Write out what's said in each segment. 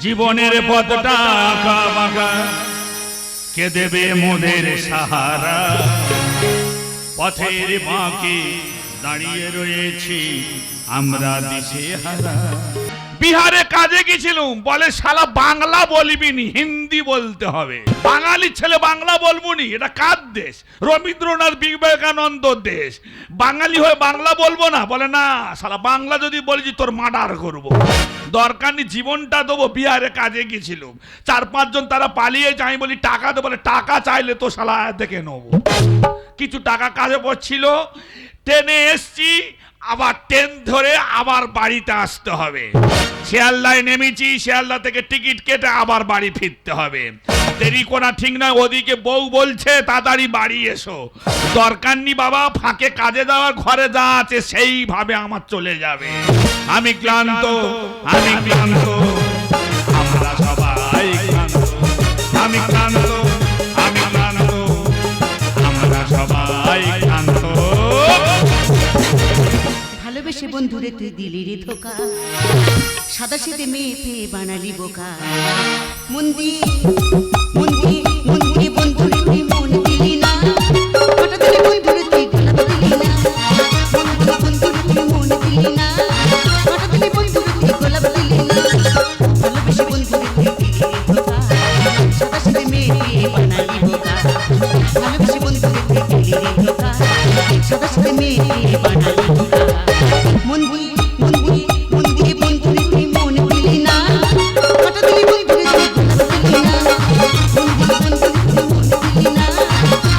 জীবনের পথটা আঁকা বাঁকা, কে দেবে মোদের সাহারা? পথের বাঁকে দাঁড়িয়ে রয়েছি আমরা দিশেহারা। বিহারে কাজে গেছিলাম, বলে শালা বাংলা বলবি নি, হিন্দি বলতে হবে। বাঙালি ছেলে বাংলা বলবো নি, এটা কার দেশ? রবীন্দ্রনাথ বিবেকানন্দ দেশ। বাঙালি হয়ে বাংলা বলবো না? বলে না, শালা বাংলা যদি বলেছি তোর মার্ডার করবো, দরকার নেই, জীবনটা দেবো। বিহারে কাজে গেছিলাম, 4-5 জন তারা পালিয়ে যায়, বলি টাকা দেবো, বলে টাকা চাইলে তো শালা দেখে নেবো। কিছু টাকা কাজে পড়ছিল, ট্রেনে এসছি, আবার ট্রেন ধরে আবার বাড়িতে আসতে হবে। শিয়ালদায় নেমেছি, শিয়ালদা থেকে টিকিট কেটে আবার বাড়ি ফিরতে হবে। দেরি করা ঠিক নয়, ওদিকে বউ বলছে তাড়াতাড়ি বাড়ি এসো। দরকার নেই বাবা, ফাঁকে কাজে দেওয়ার, ঘরে যা আছে সেইভাবে আমার চলে যাবে। আমি ক্লান্ত, আমি ক্লান্ত, আমরা সবাই ক্লান্ত। আমি ক্লান্ত, আমি ক্লান্ত, আমরা সবাই ক্লান্ত। ভালোবেসে বন্ধুরে তুই দিলি রে ধোকা, সাদা সেদে মেয়ে পেয়ে বানালি বোকা। মন্দি মন্দি মন্দি বন্ধুরে তুই মন দিলি না, হঠাৎ করে বন্ধুরে তুই গোলাপ দিলি না। মন্দি বন্ধুরে তুই মন দিলি না, হঠাৎ করে বন্ধুরে তুই গোলাপ দিলি না। ভালোবেসে বন্ধুরে তুই দিলি রে ধোকা, সাদা সেদে মেয়ে পেয়ে বানালি বোকা। ভালোবেসে বন্ধুরে তুই দিলি রে ধোকা, সাদা সেদে মেয়ে পেয়ে বানালি বোকা। মন্দি মন্দি মন্দি বন্ধুরে তুই মন দিলি না, হঠাৎ করে বন্ধুরে তুই গোলাপ দিলি না। মন্দি বন্ধুরে তুই মন দিলি না,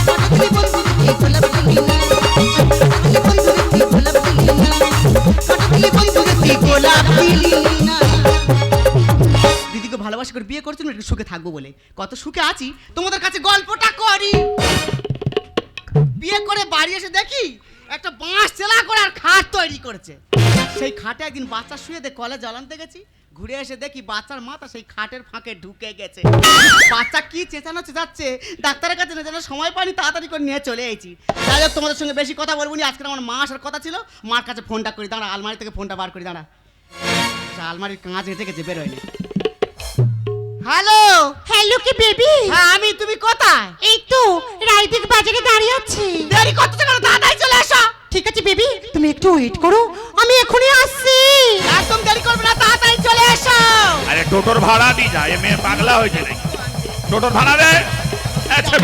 হঠাৎ করে বন্ধুরে তুই গোলাপ দিলি না। হঠাৎ করে বন্ধুরে তুই গোলাপ দিলি না, হঠাৎ করে বন্ধুরে তুই গোলাপ দিলি না। দিদিকে ভালোবাসা করে বিয়ে করছিলাম একটু সুখে থাকবো বলে, কত সুখে আছি তোমাদের কাছে গল্পটা করি। বিয়ে করে বাড়ি এসে দেখি একটা বাঁশ চেলা করে আর খাট তৈরি করেছে। সেই খাটে একদিন বাচ্চা শুয়ে দিয়ে কলে জ্বালানতে গেছি, ঘুরে এসে দেখি বাচ্চার মাথা সেই খাটের ফাঁকে ঢুকে গেছে। বাচ্চা কি চেঁচানো চেঁচাচ্ছে, ডাক্তারের কাছে না সময় পাইনি, তাড়াতাড়ি করে নিয়ে চলে এসেছি। যাই হোক, তোমাদের সঙ্গে বেশি কথা বলবো না, আজকে আমার মা আসার কথা ছিল। মার কাছে ফোনটা করি, দাঁড়া, আলমারি থেকে ফোনটা বার করি, দাঁড়া। আলমারির কাঁচ হেঁটে গেছে, বেরোয়নি। হ্যালো হ্যালো কি বেবি? হ্যাঁ আমি, তুমি কোথায়? এই তো রায়দিক বাজারে দাঁড়িয়ে আছি। দেরি করতেছো কেন? তাড়াতাড়ি চলে এসো। ঠিক আছে বেবি, তুমি একটু ওয়েট করো, আমি এখনই আসছি। একদম দেরি করবে না, তাড়াতাড়ি চলে এসো। আরে টোটোর ভাড়া দি যা, এ মেয়ে পাগলা হয়েছে নাকি? টোটোর ভাড়া দে। আচ্ছা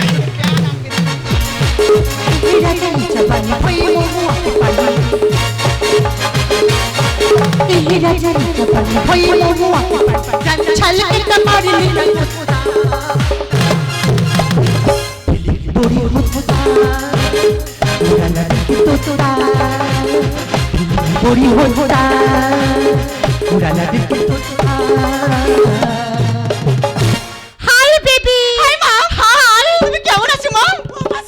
বড়ি হোতা উড়ালা দেখে হাই বেবি। হাই মম। হাই, তুমি কেমন আছো মম?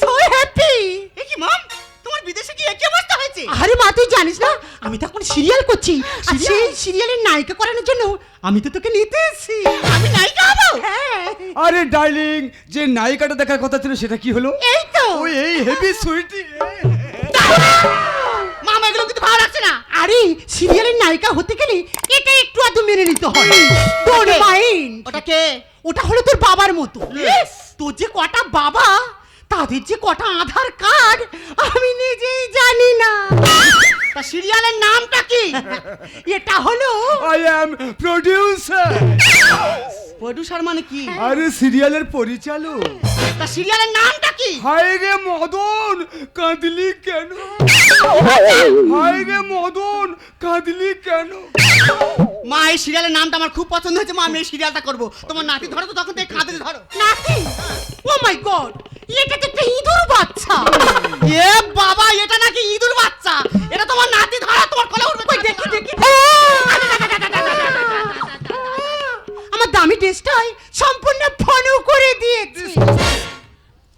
So happy. এ কি মম, তোমার বিদেশে গিয়ে কি অবস্থা হয়েছে? আরে মা, তুই জানিস না আমি তো এখন সিরিয়াল করছি, আর সেই সিরিয়ালের নায়িকা করানোর জন্য আমি তো তোকে নিতে এসেছি। আমি নায়িকা হবো? হ্যাঁ। আরে ডার্লিং, যে নায়িকাটা দেখার কথা ছিল সেটা কি হলো? এই তো ওই এই হেভি সুইটি। মাম, এগুলো কিন্তু ভালো লাগছে না। আরে সিরিয়ালের নায়িকা হতে গেলে এটা একটু আধটু মেনে নিতে হয়। Don't mind. ওটা কে? ওটা হলো তোর বাবার মতো। Yes. তোর যে কটা বাবা, তাদের যে কটা আধার কার্ড আমি নিজেই জানি না। তা সিরিয়ালের নামটা কি? এটা হলো আই অ্যাম প্রোডিউসার। প্রোডিউসার মানে কি? আরে সিরিয়ালের পরিচালক। তা সিরিয়ালের নামটা কি? হায় রে মদন, কাঁদলি কেন? হায় রে মদন, কাঁদলি কেন? মা, এই সিরিয়ালের নামটা আমার খুব পছন্দ হয়েছে। মা, আমি এই সিরিয়ালটা করবো। তোমার নাতি ধরো তো, তখন থেকে কাঁদতে ধরো। নাতি। ও মাই গড, এটা তো একটা ইঁদুর বাচ্চা। এ বাবা, এটা নাকি ইঁদুর বাচ্চা? এটা তোমার নাতি ধরো, তোমার কোলে উঠবে। কই দেখি দেখি। আমার দামি ড্রেসটাই সম্পূর্ণ ফলো করে দিয়েছে।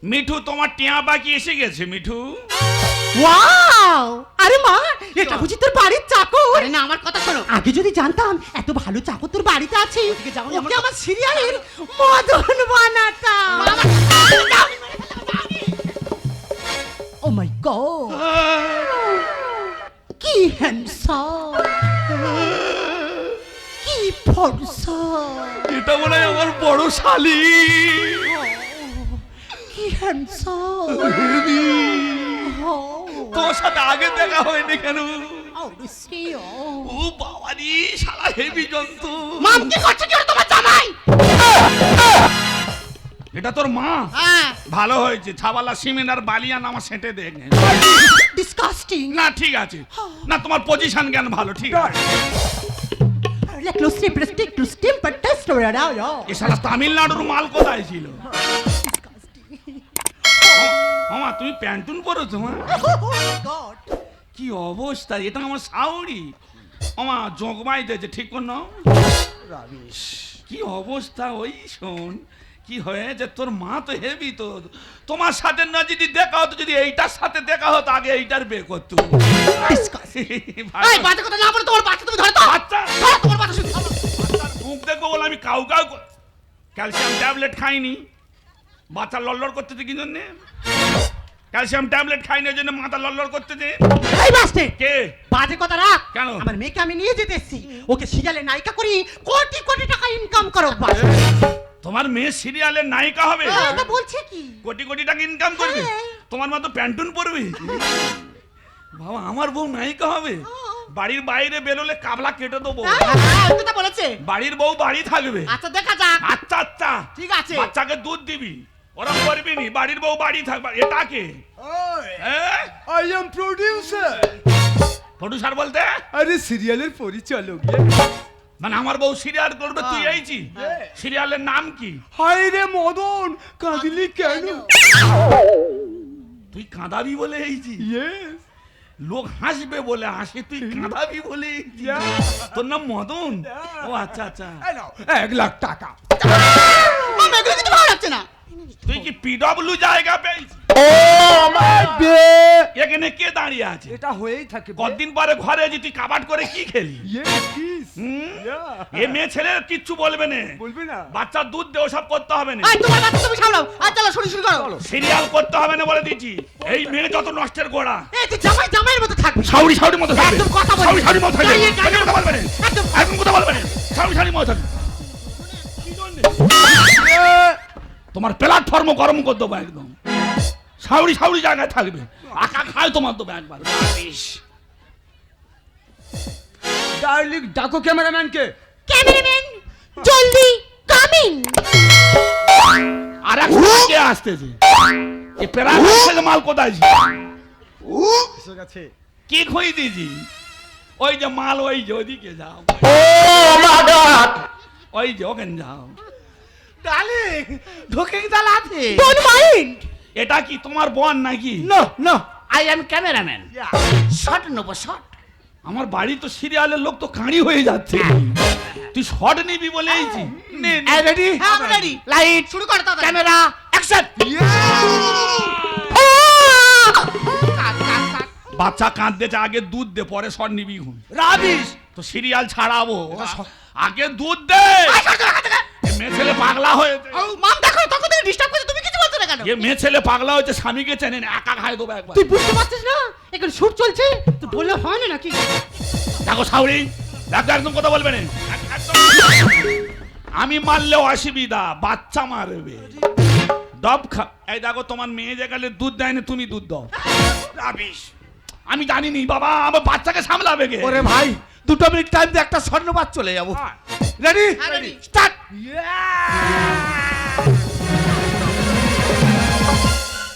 মিঠু, তোমার টিয়া বাকি এসে গেছে মিঠু। ওয়াও! আরে মা, এটা বুঝি তোর বাড়ির চাকর? আরে না, আমার কথা শোনো। আগে যদি জানতাম এত ভালো চাকর তোর বাড়িতে আছে, ওদিকে যাও না, ওকে আমার সিরিয়ালের মদন বানাতাম। ও মাই গড, কি হ্যান্ডসাম, কি ফর্সা। এটা মনে হয় আমার বড় শালি। কি হ্যান্ডসাম। তোর সাথে আগে দেখা হয়নি কেন? Oh, ও বাবারি, শালা হেভি জন্তু। মাম কি করছে কি তোমার জামাই? এটা তোর মা? হ্যাঁ। ভালো হয়েছে, ছাবালা সিমেন্ট আর বালিয়া নামা সেঁটে দেখে। ডিসকাস্টিং। না ঠিক আছে, না তোমার পজিশন জ্ঞান ভালো, ঠিক আছে। Like no steam, stick to steam, but test over now. এ শালা তামিলনাড়ুর মাল কোথায় ছিল? মামা তুমি প্যান্টুন পরেছো মা? God. কি অবস্থা, এটা আমার শাওরি। মামা জগমাই দিয়েছে ঠিক কোন? কি অবস্থা, ওই শোন কি হয়েছে, তোর মা তো হেভি। তো তোমার সাথে না যদি দেখা হতো, যদি এইটার সাথে দেখা হতো, আগে এইটার বে করতো। এই বাজে কথা না বলে তোমার বাচ্চা তুমি ধরে তো। বাচ্চা ধরো তোমার বাচ্চা শুধু। বাচ্চার মুখ দেখবো বলে আমি কাউ ক্যালসিয়াম ট্যাবলেট খাইনি। বাচ্চা লড়লড় করতেছে কি জন্যে? ক্যালসিয়াম ট্যাবলেট খাইনি, ওই জন্য মাথা লড়লড় করতেছে। এই বাস্তে কে? বাজে কথা রাখ। কেন? আমার মেয়েকে আমি নিয়ে যেতে এসেছি, ওকে সিরিয়ালে নায়িকা করি, কোটি কোটি টাকা ইনকাম করো। বাস। তোমার মেয়ে সিরিয়ালের নায়িকা হবে? এটা বলছে কি? কোটি কোটি টাকা ইনকাম করবে? হ্যাঁ। তোমার মা তো প্যান্টুন পরবে। বাবা, আমার বউ নায়িকা হবে? বাড়ির বাইরে বেরোলে কাবলা কেটে দেবো। এটা বলেছে। বাড়ির বউ বাড়ি থাকবে। আচ্ছা দেখা যাক। আচ্ছা আচ্ছা ঠিক আছে। বাচ্চাকে দুধ দিবি, ওরা করবি নি। বাড়ির বউ বাড়ি থাকবে। এটাকে আই এম প্রোডিউসার। প্রডিউসার বলতে আরে সিরিয়ালের পরিচালক। মানে আমার বউ সিরিয়াল করবে, তুই এইছি? সিরিয়ালের নাম কি? হাই রে মদন, কাঁদলি কেন? তুই কাঁদাবি বলে এইছি? ইয়েস। লোক হাসবে বলে হাসি, তুই কাঁদাবি বলে এইছি? তোর নাম মদন? ও আচ্ছা আচ্ছা। 1 লাখ টাকা। মামা এগুলো কিছু ভালো লাগছে না। তুই কি পিডব্লিউ জায়গা পেয়েছিস? ও মাই বে। এখানে কে দাঁড়িয়ে আছে? এটা হয়েই থাকে। কতদিন পরে ঘরে যে তুই কাবাড করে কি খেলি? ইয়েস কিস। হুম? Yeah. এ মেয়ে ছেলে কিচ্ছু বলবে না। বলবি না? বাচ্চার দুধ দে, ওসব করতে হবে না। এই তোমার বাচ্চা তুমি সামলাও। আর চলো শুরু করো। সিরিয়াল করতে হবে না বলে দিচ্ছি। এই মেয়ে যত নষ্টের গোড়া। এই তুই জামাইয়ের মতো থাকবি। সাউরি মতো থাকবে। একদম কথা বলবি। সাউরি মতো থাকবে। দাঁড়িয়ে গায়ে কথা বলবে না। একদম। একদম কথা বলবে না। সাউরি মতো থাকবে। তোমার প্ল্যাটফর্ম গরম করে দেবো একদম। সাউরি জায়গায় থাকবে। আকা খায় তোমার দেবো একবার। ডার্লিং ডাকো ক্যামেরাম্যানকে। ক্যামেরাম্যান জলদি কাম ইন। আর একটা কে আসতেছে? এই প্যারাক থেকে মাল কোথায় ছিল? এসে গেছে। কি খই দিয়েছি? ওই যে মাল, ওই যে ওইদিকে যাও। ওই যে ওখানে যাও। ডার্লিং ঢোকে কি তালা আছে? Don't mind. এটা কি তোমার বোন নাকি? No no. I am cameraman. Shot নেবো, শট। আমার বাড়ি তো সিরিয়ালের লোক তো কাঁড়ি হয়ে যাচ্ছে। তুই শট নিবি বলে এইছি। রেডি? হ্যাঁ আমি রেডি। লাইট শুরু কর তাড়াতাড়ি। Camera action. বাচ্চা কাঁদতেছে, আগে দুধ দে, পরে শট নিবি। রাবিশ। তো সিরিয়াল ছাড়াবো, আগে দুধ দে। এ মেয়ে ছেলে পাগলা হয়েছে। মাম দেখো তখন থেকে ডিস্টার্ব করছে, তুমি কিছু বলছো না কেন? এ মেয়ে ছেলে পাগলা হয়েছে, স্বামীকে চেনে না, একা খাই দেবো একবার। তুই বুঝতে পারছিস না এখন শুট চলছে, তুই বললে হয় না নাকি? দেখো সাউরি, দেখো একদম কথা বলবে না। আমি মারলেও অসুবিধা, বাচ্চা মারবে। ডব খা। এই দেখো তোমার মেয়ে যে গেলে দুধ দেয় না, তুমি দুধ দাও। রাবিশ। আমি জানিনি বাবা, আমার বাচ্চাকে সামলাবে কে? ওরে ভাই 2 মিনিট টাইম দে, একটা স্বর্ণবাদ চলে যাবো। রেডি? হ্যাঁ, ready। স্টার্ট।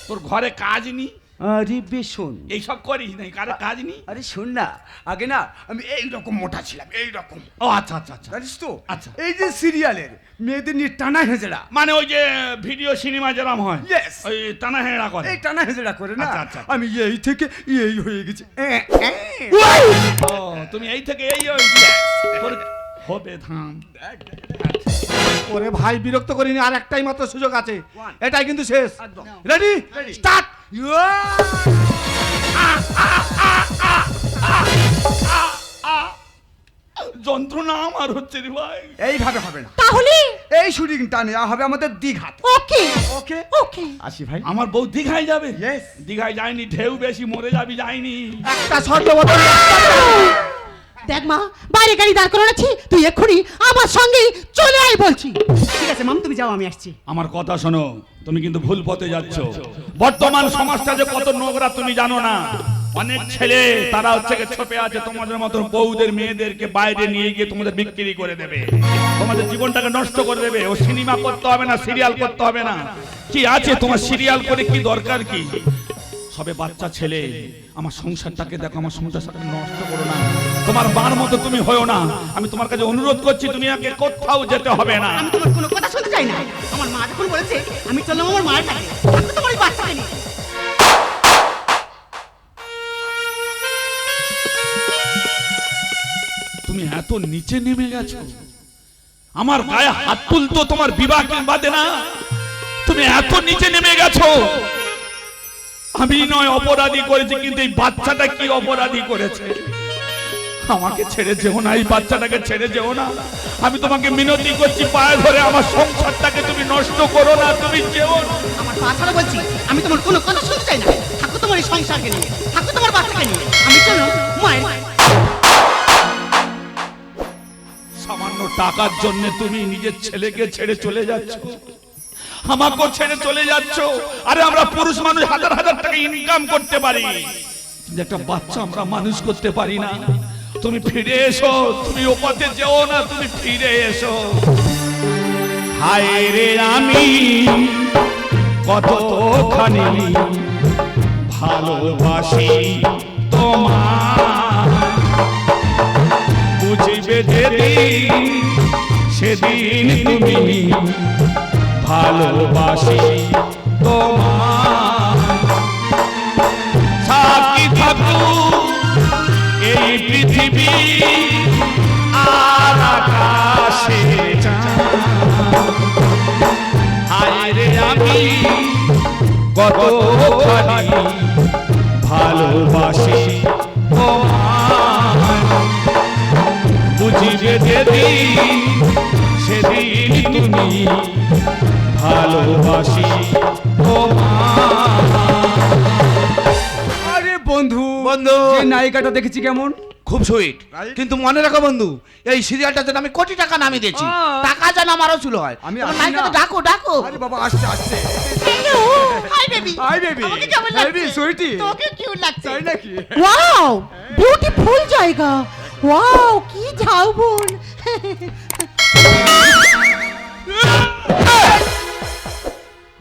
তোর ঘরে কাজ নি? আরে বেশন। এইসব করিস নাই, কারে কাজ নি? আরে শোন না, আগে না আমি এই রকম মোটা ছিলাম, এই রকম। ও আচ্ছা আচ্ছা আচ্ছা। জানিস তো? আচ্ছা। এই যে সিরিয়ালের মেয়েদের নিয়ে টানা হেজড়া, মানে ওই যে ভিডিও সিনেমা যেরকম হয়, Yes. ওই টানা হেঁড়া করে। এই টানা হেজড়া করে না, আচ্ছা, আচ্ছা। আমি এই থেকে এই হয়ে গেছি। ও তুমি এই থেকে এই হয়েছে। তোর হবে ধাম। ওরে ভাই বিরক্ত করিনি, আর একটাই মাত্র সুযোগ আছে, এটাই কিন্তু শেষ। একদম। Ready start. যন্ত্রণা আমার হচ্ছে রে ভাই। এইভাবে হবে না, তাহলে এই শুটিংটা নেওয়া হবে আমাদের দীঘাত। ওকে ওকে ওকে। আসি ভাই। আমার বউ দীঘায় যাবে? Yes. দীঘায় যায়নি, ঢেউ বেশি, মরে যাবি, যায়নি। একটা শর্ত বদল। দেখ মা, বাইরে গাড়ি দাঁড় করানো আছি, তুই এক্ষুনি আমার সঙ্গে চলে আয় বলছি। ঠিক আছে মাম, তুমি যাও, আমি আসছি। আমার কথা শোনো, তুমি কিন্তু ভুল পথে যাচ্ছ। বর্তমান সমাজটা যে কত নোংরা তুমি জানো না। অনেক ছেলে তারা হচ্ছে ছপে আছে তোমাদের মতন বউদের মেয়েদেরকে বাইরে নিয়ে গিয়ে তোমাদের বিক্রি করে দেবে, তোমাদের জীবনটাকে নষ্ট করে দেবে। ও সিনেমা করতে হবে না, সিরিয়াল করতে হবে না, কি আছে তোমার সিরিয়াল করে কি দরকার কি? সবে বাচ্চা ছেলে, আমার সংসারটাকে দেখো, আমার সংসারটাকে নষ্ট করো না। তোমার মার মতো তুমি হয়ো না। আমি তোমার কাছে অনুরোধ করছি, তুমি আগে কোথাও যেতে হবে না। আমি তোমার কোনো কথা শুনতে চাই না। আমার মা যখন বলেছে আমি চললাম আমার মায়ের কাছে, থাকো তোমার ওই বাচ্চাকে নিয়ে। তুমি এত নিচে নেমে গেছো, আমার গায়ে হাত তুলতো তোমার বিবাহ বাদে না। তুমি এত নিচে নেমে গেছো। আমি নয় অপরাধী করেছি, কিন্তু এই বাচ্চাটা কি অপরাধী করেছে? আমাকে ছেড়ে যেও না, এই বাচ্চাটাকে ছেড়ে যেও না। আমি তোমাকে মিনতি করছি, পায়ে ধরে, আমার সংসারটাকে তুমি নষ্ট করো না, তুমি যেও না। আমার পা ছাড়া বলছি, আমি তোমার কোনো কথা শুনতে চাই না। থাকো তোমার এই সংসারকে নিয়ে, থাকো তোমার বাচ্চাকে নিয়ে। আমি চললাম মায়ের। সামান্য টাকার জন্য তুমি নিজের ছেলেকে ছেড়ে চলে যাচ্ছ, আমাকেও ছেড়ে চলে যাচ্ছ। আরে আমরা পুরুষ মানুষ হাজার হাজার টাকা ইনকাম করতে পারি, কিন্তু একটা বাচ্চা আমরা মানুষ করতে পারি না। তুমি ফিরে এসো, তুমি ও পথে যেও না, তুমি ফিরে এসো। হায় রে আমি কতখানি ভালোবাসি তোমার, বুঝবে যেদিন সেদিন তুমি ভালোবাসি তোমার। সাক্ষী থাকুক এই পৃথিবী আর আকাশে চাঁদ, হায় রে আমি কতখানি ভালোবাসি তোমার, বুঝিবে যেদিন সেদিন তুমি ভালোবাসি তোমার। আরে বন্ধু, বন্ধু। যে নায়িকাটা দেখেছি কেমন? খুব সুইট, কিন্তু মনে রাখো বন্ধু, এই সিরিয়ালটার জন্য আমি কোটি টাকা নামিয়ে দিয়েছি। টাকা যেন আমারও ছিল হয়। আমি তোমার আসি নায়িকাকে না। ডাকো ডাকো। আরে বাবা, আসছে আসছে। Hello, hi baby. Hi baby. আমাকে কেমন লাগছে? বেবি সুইটি। তোকে কিউট লাগছে। তাই নাকি? ওয়াও, বিউটিফুল জায়গা। ওয়াও, কি ঝাউবন।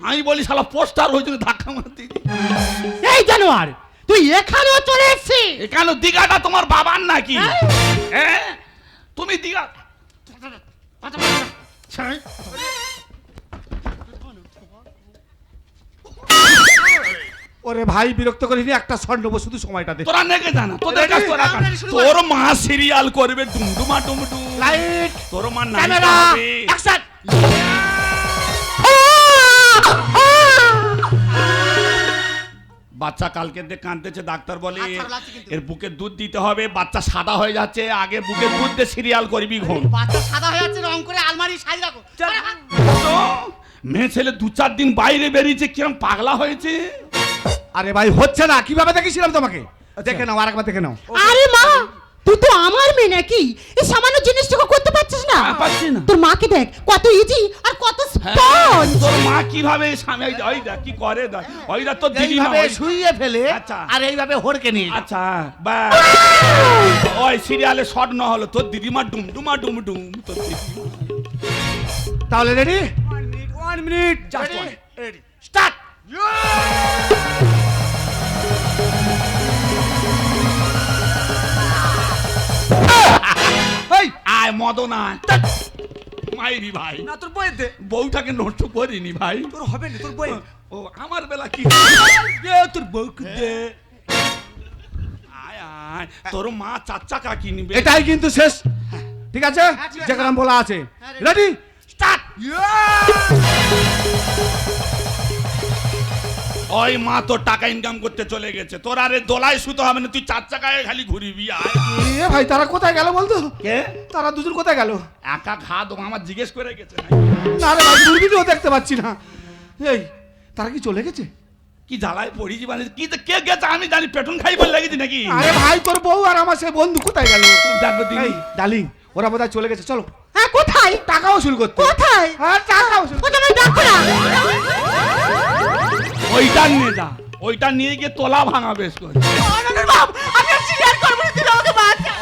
আমি বলি শালা পোস্টার হয়েছিল ধাক্কা মারতে। এই জানোয়ার, তুই এখানেও চলে এসেছিস? এখানে দিঘাটা তোমার বাবার নাকি? হ্যাঁ, তুমি দিঘা ওরে ভাই বিরক্ত করিনি, একটা শট নেবো, শুধু সময়টা দে। তোরা নেগে জানা, তোদের কাছে তোরা তোর মা সিরিয়াল করবে ডুমডুমা ডুমডুম। লাইট, তোর মা ক্যামেরা, নায়িকা হবে। অ্যাকশন। বাচ্চা কালকে দিয়ে কাঁদতেছে, ডাক্তার বলে এর বুকে দুধ দিতে হবে। বাচ্চা সাদা হয়ে যাচ্ছে, আগে বুকে দুধ দিয়ে সিরিয়াল করবি ঘুম। বাচ্চা সাদা হয়ে যাচ্ছে, রং করে আলমারি সাজিয়ে রাখো। তো মেয়ে ছেলে 2-4 দিন বাইরে বেরিয়েছে, কিরম পাগলা হয়েছে। আরে ভাই হচ্ছে না, কিভাবে দেখেছিলাম তোমাকে। দেখে নাও, আরেকবার দেখে নাও। আরে মা, তুই তো আমার মেয়ে নাকি? এই সামান্য জিনিসটুকু করতে পারছিস না? পারছি না। তোর মাকে দেখ, কত ইজি আর কত হ্যাঁ, স্পঞ্জ। তোর মা কিভাবে স্বামী ওই দেখ কি করে, দেখ ওই দেখ তোর দিদি মা এইভাবে ওই- শুইয়ে ফেলে, আচ্ছা। আর এইভাবে হড়কে নিয়ে যায়। আচ্ছা বাস, ওই সিরিয়ালে শর্ট না হলো তোর দিদিমা ডুমডুমা ডুমডুম। তোর দিদিমা তাহলে ready, 1 minute, just Ready? 1। Start. এই আয় মদন আয়। মাইরি ভাই, না তোর বইয়ে দে। বউটাকে নষ্ট করিনি ভাই। তোর হবে না, তোর বইয়ে। ও আমার বেলা কি তোর বউকে দে। আয় আয়, তোর মা 4 চাকা কিনবে। এটাই কিন্তু শেষ, ঠিক আছে? যেখানে বলা আছে, রেডি স্টার্ট। ওই মা তোর টাকা ইনকাম করতে চলে গেছে, তোর আরে দোলায় শুতে হবে না, তুই 4 চাকায় খালি ঘুরিবি। আয় এ ভাই, তারা কোথায় গেল বলতো? কে তারা দুজন কোথায় গেল? একা খা দো, আমার জিজ্ঞেস করে গেছে। না রে ভাই, দূরবীনও দেখতে পাচ্ছি না। এই, তারা কি চলে গেছে? কি জ্বালায় পড়িছি মানে কি তো কে গেছে আমি জানি পেটন খাই বলে লাগিয়েছি নাকি আরে ভাই তোর বউ আর আমার সে বন্ধু কোথায় গেল? দেখো দিদি এই ডার্লিং ওরা বোধহয় চলে গেছে, চলো হ্যাঁ কোথায় টাকা উসুল করতে। কোথায় হ্যাঁ টাকা উসুল। ওকে আমি ডাকো না ওইটা নিয়ে যা, ওইটা নিয়ে গিয়ে তোলা ভাঙা বেশ করে। অননের বাপ আমি আর সিরিয়াল করব না, তুমি আমাকে বাঁচা।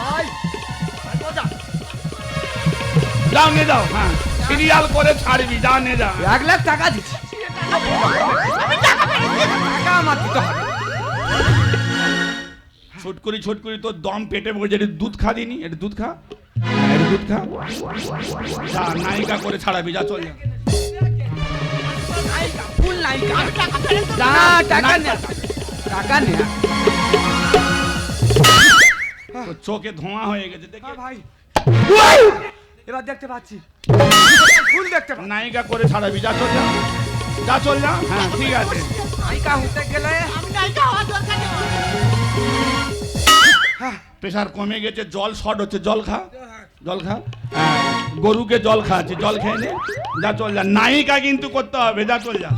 যাও নিয়ে যাও, হ্যাঁ সিরিয়াল করে ছাড়বি, যা নিয়ে যা। 1 লাখ টাকা দিচ্ছি, টাকা আমার দিতে হবে। ছুট করি তোর দম পেটে বসে, একটু দুধ খা দিনি, একটু দুধ খা, একটু দুধ খা, যা নায়িকা করে ছাড়াবি, যা চল যা। ফুল নায়িকা। যা টাকা নে, টাকা নে। তোর চোখে ধোঁয়া হয়ে গেছে দেখে। ভাই এবার দেখতে পাচ্ছি, ফুল দেখতে পাচ্ছি। নায়িকা করে ছাড়াবি, যা চল যা, যা চল যা। হ্যাঁ ঠিক আছে। নায়িকা হতে গেলে আমি নায়িকা হওয়ার দরকার নেই। প্রেশার কমে গেছে, জল শর্ট হচ্ছে, জল খা, জল খা। হ্যাঁ, গরুকে জল খাচ্ছে, জল খেয়ে নে, যা চল যা। নায়িকা কিন্তু করতে হবে, যা চল যা,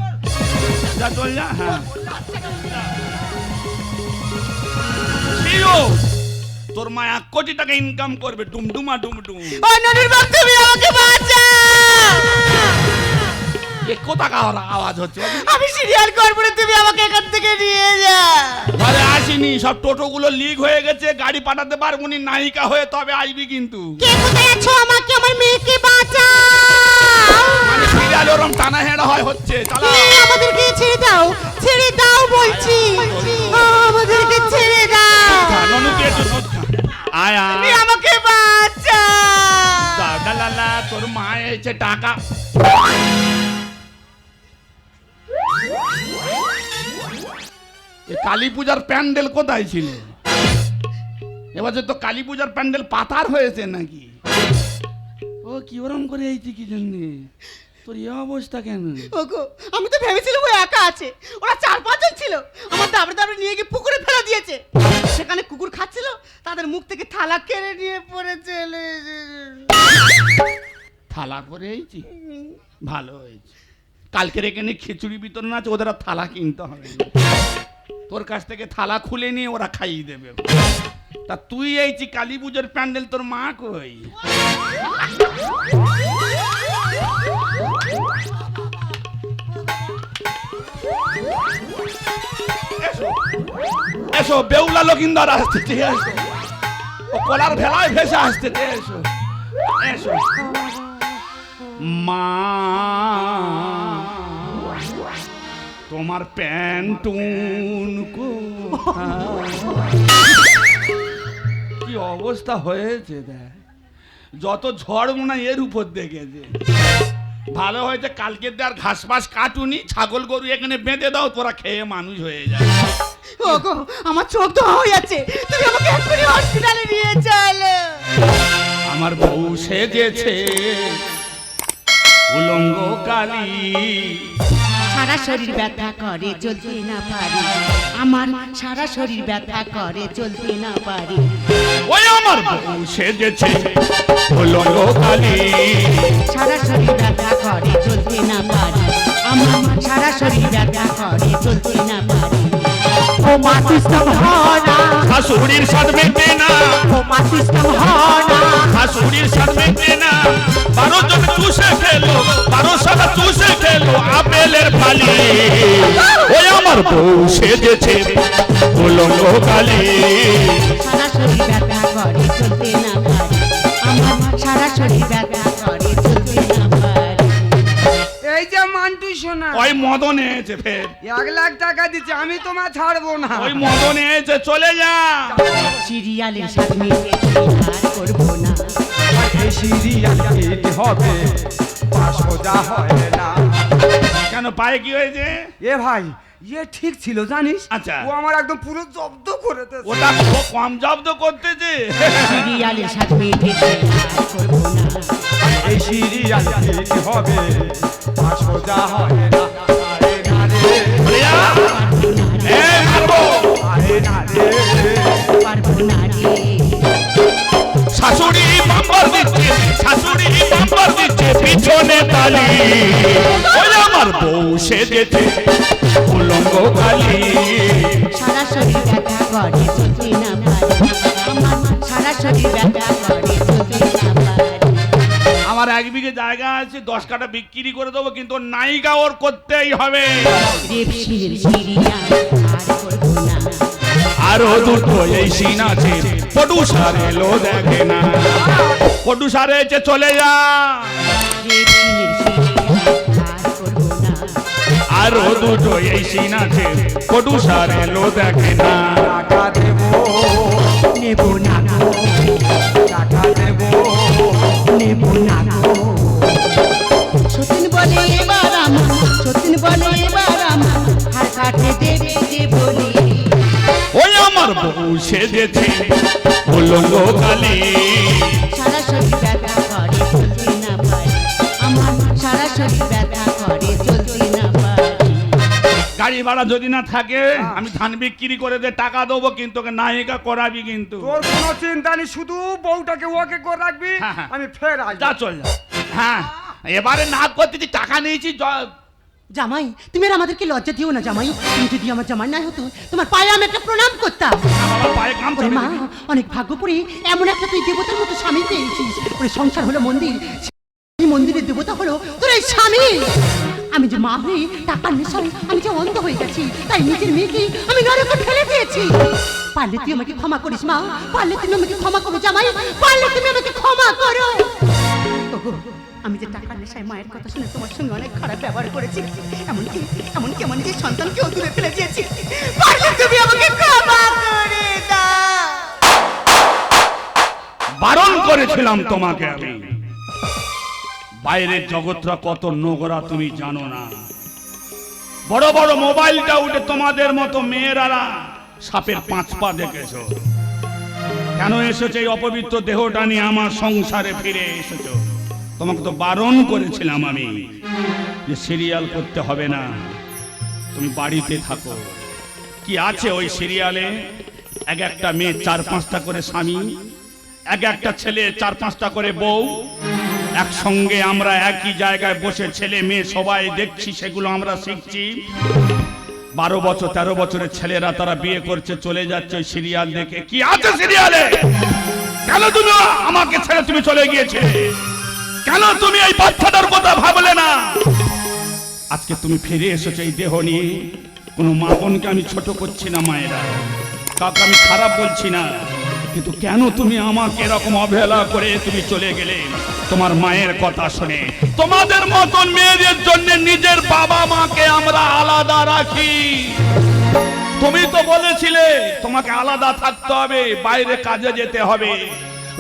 যা চল যা। হ্যাঁ শিও, তোর মা 1 কোটি টাকা ইনকাম করবে, ডুমডুমা ডুমডুম। অননের বাপ তুমি আমাকে বাঁচা। এ কোথাকার আওয়াজ হচ্ছে? আমি সিরিয়াল করব না, তুমি আমাকে এখান থেকে নিয়ে যাও। ঘরে আসিনি, সব টোটোগুলো লিক হয়ে গেছে, গাড়ি পাঠাতে পারবো নি, নায়িকা হয়ে তবে আসবি কিন্তু। কে কোথায় আছো? আমাকে আমার মেয়েকে বাঁচাও। মানে সিরিয়াল ওরম টানা হেঁড়া হয় হচ্ছে, চালা। এই, আমাদেরকে ছেড়ে দাও বলছি, আমাদেরকে ছেড়ে দাও। ননুকে একটু দুধ খা। আয় তুমি আয়, আমাকে বাঁচাও। দাদা তোর মা এসে টাকা। কালী পূজার প্যান্ডেল কোথায় ছিল? এবছর তো কালী পূজার প্যান্ডেল পাতার হয়েছে নাকি? ও কি ওরম করে এইছি কি জন্যে? তোর এই অবস্থা কেন? ওগো, আমি তো ভেবেছিলাম ও একা আছে, ওরা 4-5 জন ছিল। আমার দাবড়ে নিয়ে গিয়ে পুকুরে ফেলে দিয়েছে। সেখানে কুকুর খাচ্ছিল, তাদের মুখ থেকে থালা কেড়ে নিয়ে পড়ে চলে থালা করে এইছি, ভালো হয়েছে। কালকের এখানে খিচুড়ি বিতরণ আছে, ওদের আর থালা কিনতে হবে না। তোর কাছ থেকে থালা খুলে নিয়ে ওরা খাইয়ে দেবে। তা তুই এইছি কালী পুজোর প্যান্ডেল, তোর মা কই? এসো, এসো, বেউলা লকিন্দর আসতে, এসো, ও কলার ভেলায় ভেসে আসতে, এসো, এসো। মা তোমার প্যান্টুন কি অবস্থা হয়েছে দেখ, যত ঝড় মনে হয় এর উপর দেখেছে। ভালো হয়েছে কালকে আর ঘাস ফাস কাটুনি, ছাগল গরু এখানে বেঁধে দাও, তোরা খেয়ে মানুষ হয়ে যায়। ওগো, আমার চোখ ধোয়া হয়ে যাচ্ছে, তুমি আমাকে এক্ষুনি হসপিটালে নিয়ে চলো। আমার বউ সেজেছে উলঙ্গ কালী, সারা শরীর ব্যথা করে চলতে না পারি, আমার সারা শরীর ব্যথা করে চলতে না পারি। ওই আমার বউ সেজেছে উলঙ্গ কালী, সারা শরীর ব্যথা করে চলতে না পারি, আমার সারা শরীর ব্যথা করে চলতে না পারি। ও মা সিস্টেম হনা, শাশুড়ির সাথ মেটে না, ও মা সিস্টেম হনা, শাশুড়ির সাথ মেটে না। 12 জন চুষে খেলো, 12 সাদা চুষে খেলো আপেলের ফালি। ওই আমার বউ সেজেছে উলঙ্গ কালী, সারা শরীর ব্যথা করে চলতে না পারি, আমার সারা শরীর ব্যথা করে চলতে না পারি। এই যে মান্টু সোনা, ওই মদন এসেছে ফের, 1 লাখ টাকা দিচ্ছে, আমি তোমার ছাড়বো না। ওই মদন এসেছে, চলে যা। সিরিয়ালের সাথে মেয়েকে আর করবো না, এই সিরিয়াল হিট হবে, 500 হয় না। কেন পায়ে কি হয়েছে? এ ভাই, ইয়ে ঠিক ছিল জানিস? আচ্ছা। ও আমার একদম পুরো জব্দ করে দিয়েছে। ওটা ও কম জব্দ করতেছে। সিরিয়ালের সাথে মেয়েকে আর করবো না, এই সিরিয়াল হিট হবে, 500 হয় না। আরে না রে, বলিয়া, এ মারবো। আরে না রে, পারবো না রে। শাশুড়ি বাম্পার দিচ্ছে, শাশুড়ি বাম্পার দিচ্ছে, পিছনে তালি। ওই আমার আমার বউ সেজেছে উলঙ্গ কালী। সারা শরীর ব্যথা করে চলতে না পারি, আমার সারা শরীর ব্যথা করে চলতে না পারি। আমার 1 বিঘে জায়গা আছে, 10 কাঠা বিক্রি করে দেবো, কিন্তু ওর নায়িকা ওর করতেই হবে। রেপ সিনের সিরিয়াল আর করবো না, আরো দুটো এই সিন আছে, প্রডিউসার এলো দেখে না। প্রডিউসার এসে চলে যা। রেপ সিনের সিরিয়াল আর করবো না, আরো দুটো এই সিন আছে, প্রডিউসার এলো দেখে না। টাকা দেবো, নেব না গো, টাকা দেবো, নেব না গো। সতীন বলে এবার আমার, সতীন বলে এবার আমার, হার কাটে দেবে যে বলি। ওই আমার বউ সেজেছে উলঙ্গ কালী। সারা শরীর ব্যথা করে চলতে না পারি, আমার সারা শরীর ব্যথা করে চলতে না পারি। গাড়ি ভাড়া যদি না থাকে আমি ধান বিক্রি করে দে টাকা দেবো, কিন্তু ওকে নায়িকা করাবি কিন্তু। তোর কোনো চিন্তা নেই, শুধু বউটাকে ওকে করে রাখবি, হ্যাঁ, হ্যাঁ। আমি ফের যা আসবো। চল যা। হ্যাঁ, এবারে না করতে তুই টাকা নিয়েছি জামাই তুমি আর আমাদেরকে লজ্জা দিও না জামাই, তুমি যদি আমার জামাই না হতো তোমার পায়ে আমি একটা প্রণাম করতাম। বাবা পায়ে কাম ওরে মা, অনেক ভাগ্য করে এমন একটা তুই দেবতার মতো স্বামী পেয়েছিস। ওরে সংসার হলো মন্দির, সেই মন্দিরের দেবতা হলো তোর এই স্বামী। আমি যে মা হয়ে টাকার নেশায় আমি যে অন্ধ হয়ে গেছি, তাই নিজের মেয়েকে আমি নরকে ফেলে দিয়েছি। পারলে তুই আমাকে ক্ষমা করিস মা, পারলে তুমি আমাকে ক্ষমা করো জামাই, পারলে তুমি আমাকে ক্ষমা করো। ওগো, আমি যে টাকার নেশায় মায়ের কথা শুনে তোমার সঙ্গে অনেক খারাপ ব্যবহার করেছি, এমনকি এমনকি আমার নিজের সন্তানকেও দূরে ফেলে দিয়েছি, পারলে তুমি আমাকে ক্ষমা করে দাও। বারণ করেছিলাম তোমাকে আমি। বাইরের জগৎটা কত নোংরা তুমি জানো না। বড় বড় মোবাইলটা উঠে তোমাদের মতো মেয়েরা সাপের 5 পা দেখেছো। কেন এসেছো এই অপবিত্র দেহটা নিয়ে আমার সংসারে ফিরে এসেছো? তোমাকে তো বারণ করেছিলাম আমি যে সিরিয়াল করতে হবে না, তুমি বাড়িতে থাকো। কি আছে ওই সিরিয়ালে? এক একটা মেয়ে 4-5টা করে স্বামী, এক একটা ছেলে 4-5টা করে বউ, একসঙ্গে আমরা একই জায়গায় বসে ছেলে মেয়ে সবাই দেখছি, সেগুলো আমরা শিখছি। 12 বছর 13 বছরের ছেলেরা তারা বিয়ে করছে, চলে যাচ্ছে ওই সিরিয়াল দেখে। কি আছে সিরিয়ালে? কেন তুমি আমাকে ছেড়ে তুমি চলে গিয়েছিলে? কেন তুমি এই বাচ্চাটার কথা ভাবলে না? আজকে তুমি ফিরে এসেছো এই দেহ নিয়ে। কোনো মা বোনকে আমি ছোট করছি না, মায়েরা কাউকে আমি খারাপ বলছি না, কিন্তু কেন তুমি আমাকে এরকম অবহেলা করে তুমি চলে গেলে তোমার মায়ের কথা শুনে? তোমাদের মতন মেয়েদের জন্য নিজের বাবা মাকে আমরা আলাদা রাখি। তুমি তো বলেছিলে তোমাকে আলাদা থাকতে হবে, বাইরে কাজে যেতে হবে।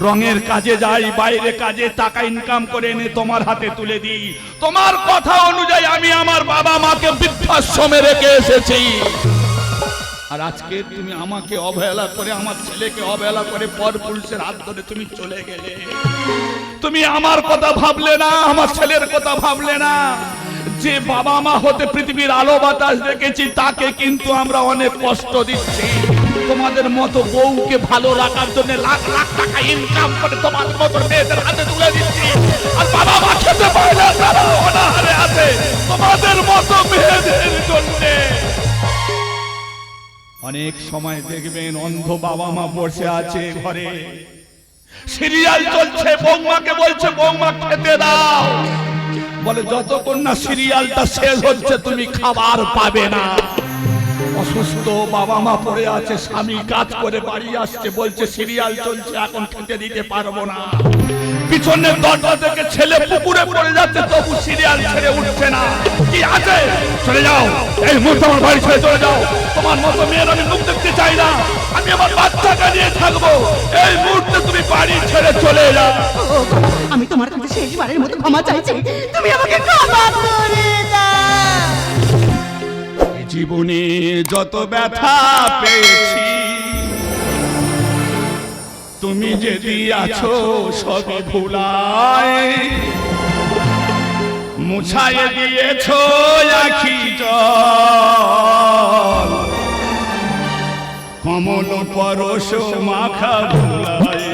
রঙের কাজে যাই, বাইরে কাজে টাকা ইনকাম করে এনে তোমার হাতে তুলে দিই। তোমার কথা অনুযায়ী আমি আমার বাবা মাকে বৃদ্ধাশ্রমে রেখে এসেছি। আর আজকে তুমি আমাকে অবহেলা করে, আমার ছেলেকে অবহেলা করে পরপুরুষের হাত ধরে তুমি চলে গেলে। তুমি আমার কথা ভাবলে না, আমার ছেলের কথা ভাবলে না। যে বাবা মা হতে পৃথিবীর আলো বাতাস দেখেছি, তাকে কিন্তু আমরা অনেক কষ্ট দিচ্ছি। তোমাদের মতো বউকে ভালো রাখার জন্য লাখ লাখ টাকা ইনকাম করে তোমার মতো মেয়েদের হাতে তুলে দিচ্ছি, আর বাবা মা খেতে পায় না, তারা অনাহারে আছে তোমাদের মতো মেয়েদের জন্য। অনেক সময় দেখবেন অন্ধ বাবা মা বসে আছে ঘরে, সিরিয়াল চলছে, বৌমাকে বলছে বৌমা খেতে দাও, বলে যতক্ষণ না সিরিয়ালটা শেষ হচ্ছে তুমি খাবার পাবে না। অসুস্থ বাবা মা পড়ে আছে, স্বামী কাজ করে বাড়ি আসছে, বলছে সিরিয়াল চলছে এখন খেতে দিতে পারবো না। পিছনের দরজা থেকে ছেলে পুকুরে পড়ে যাচ্ছে, তবু সিরিয়াল ছেড়ে উঠছে না। কি আছে? চলে যাও, এই মুহূর্তে আমার বাড়ি ছেড়ে চলে যাও। তোমার মতো মেয়ের আমি মুখ দেখতে চাই না, আমি আমার বাচ্চাকে নিয়ে থাকবো। এই মুহূর্তে তুমি বাড়ি ছেড়ে চলে যাও। আমি তোমার কাছে শেষবারের মতো ক্ষমা চাইছি, তুমি আমাকে ক্ষমা করে দাও। জীবনে যত ব্যথা পেয়েছি, তুমি যে দিয়াছো সবই ভুলায়, মুছায় দিয়েছো আখি জল, কমল পরশ মাখা ভুলায়।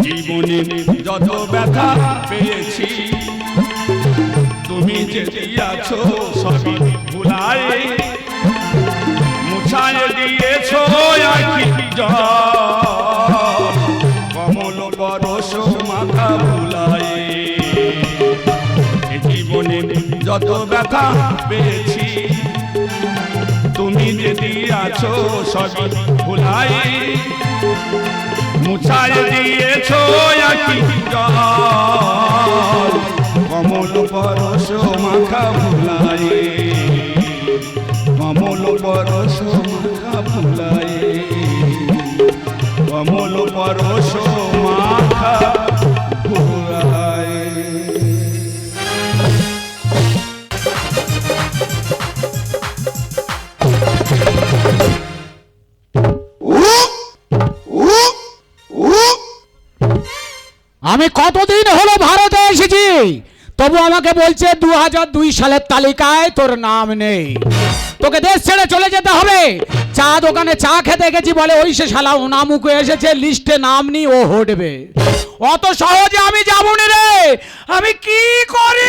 জীবনে যত ব্যথা পেয়েছি, তুমি যে দিয়াছো সবই ভুলাই মুছায় দিয়েছো আখি জল কমল বরস মাথা ভুলাই এ জীবনে যত ব্যথা পেয়েছি তুমি যে দিয়াছো সবই ভুলাই মুছায় দিয়েছো আখি জল কমল পরশ মাখা ভুলাই কমল পরশ মাখা ভুলাই কমল পরশ মাখা ভুলাই আমি কতদিন হলো ভারতে এসেছি তবু আমাকে বলছে 2002 সালের তালিকায় তোর নাম নেই, তোকে দেশ ছেড়ে চলে যেতে হবে। চা দোকানে চা খেতে গেছি, বলে ওই সে শালা ওনামুখে এসেছে, লিস্টে নাম নি, ও হটবে। অত সহজে আমি যাবো না রে, আমি কি করি?